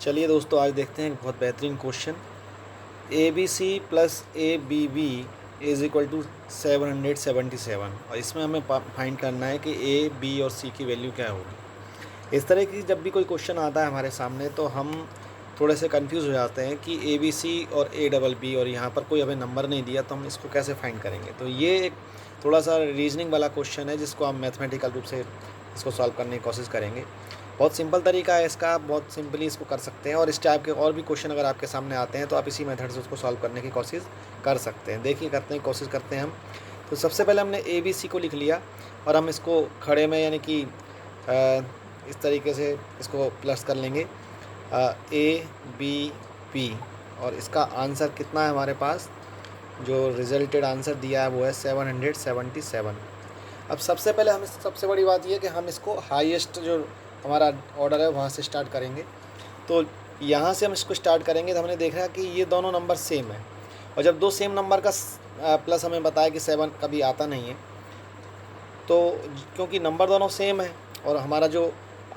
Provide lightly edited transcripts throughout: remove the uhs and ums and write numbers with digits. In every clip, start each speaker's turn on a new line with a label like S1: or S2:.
S1: चलिए दोस्तों, आज देखते हैं एक बहुत बेहतरीन question. A B C plus A B B is equal to 777 और इसमें हमें फाइंड करना है कि ए बी और सी की वैल्यू क्या होगी। इस तरह की जब भी कोई क्वेश्चन आता है हमारे सामने तो हम थोड़े से कंफ्यूज हो जाते हैं कि ए बी सी और ए डबल बी और यहाँ पर कोई हमें नंबर नहीं दिया तो हम इसको कैसे फाइंड करेंगे। तो ये एक थोड़ा सा रीजनिंग वाला क्वेश्चन है जिसको हम मैथमेटिकल रूप से इसको सॉल्व करने की कोशिश करेंगे। बहुत सिंपल तरीका है इसका, बहुत सिंपली इसको कर सकते हैं और इस टाइप के और भी क्वेश्चन अगर आपके सामने आते हैं तो आप इसी मेथड से उसको सॉल्व करने की कोशिश कर सकते हैं। देखिए करते हैं, कोशिश करते हैं हम। तो सबसे पहले हमने ए बी सी को लिख लिया और हम इसको खड़े में यानी कि इस तरीके से इसको प्लस कर लेंगे ए बी पी और इसका आंसर कितना है हमारे पास, जो रिजल्टेड आंसर दिया है वो है 777। अब सबसे पहले हम सबसे बड़ी बात ये कि हम इसको हाईएस्ट जो हमारा ऑर्डर है वहाँ से स्टार्ट करेंगे। तो यहाँ से हम इसको स्टार्ट करेंगे तो हमने देखा कि ये दोनों नंबर सेम है और जब दो सेम नंबर का प्लस हमें बताया कि 7 कभी आता नहीं है, तो क्योंकि नंबर दोनों सेम है और हमारा जो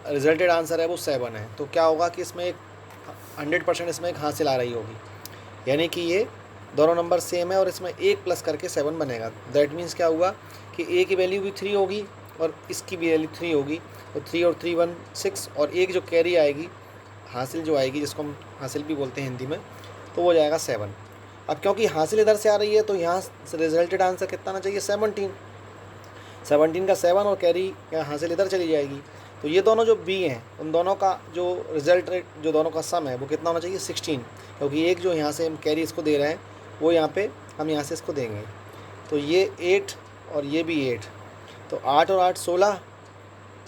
S1: रिजल्टेड आंसर है वो 7 है, तो क्या होगा कि इसमें एक 100% इसमें एक हासिल आ रही होगी, यानी कि ये दोनों नंबर सेम है और इसमें एक प्लस करके 7 बनेगा। दैट मीन्स क्या हुआ कि ए की वैल्यू भी 3 होगी और इसकी भी वैल्यू 3 होगी, तो 3 और 3 1 6 और एक जो कैरी आएगी, हासिल जो आएगी जिसको हम हासिल भी बोलते हैं हिंदी में, तो वो जाएगा 7। अब क्योंकि हासिल इधर से आ रही है तो यहाँ रिजल्टेड आंसर कितना आना चाहिए 17 का 7 और कैरी हासिल इधर चली जाएगी। तो ये दोनों जो बी हैं उन दोनों का जो रिजल्ट जो दोनों का सम है वो कितना होना चाहिए 16, क्योंकि एक जो यहाँ से हम कैरी इसको दे रहे हैं वो यहाँ पे हम यहाँ से इसको देंगे। तो ये 8 और ये भी 8, तो 8 और 8 16,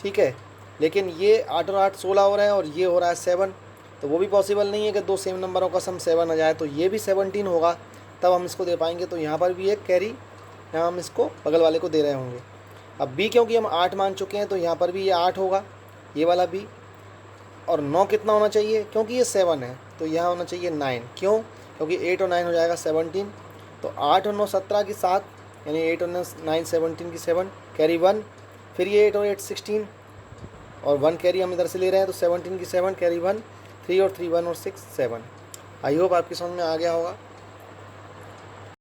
S1: ठीक है। लेकिन ये 8 और 8 16 हो रहा है और ये हो रहा है 7, तो वो भी पॉसिबल नहीं है कि दो सेम नंबरों का सम 7 आ जाए, तो ये भी 17 होगा तब हम इसको दे पाएंगे। तो यहाँ पर भी एक कैरी यहाँ हम इसको बगल वाले को दे रहे होंगे। अब बी क्योंकि हम 8 मान चुके हैं तो यहाँ पर भी ये 8 होगा, ये वाला बी। और 9 कितना होना चाहिए, क्योंकि ये 7 है तो यहाँ होना चाहिए 9। क्यों, क्योंकि 8 और 9 हो जाएगा 17, तो 8 और 9 17 की 7, यानी 8 और 9 17 की 7, कैरी 1, फिर ये 8 और 8 16 और 1 कैरी हम इधर से ले रहे हैं तो 17 की 7 कैरी 1, 3 और 3 1 और 6 7। आई होप आपकी समझ में आ गया होगा।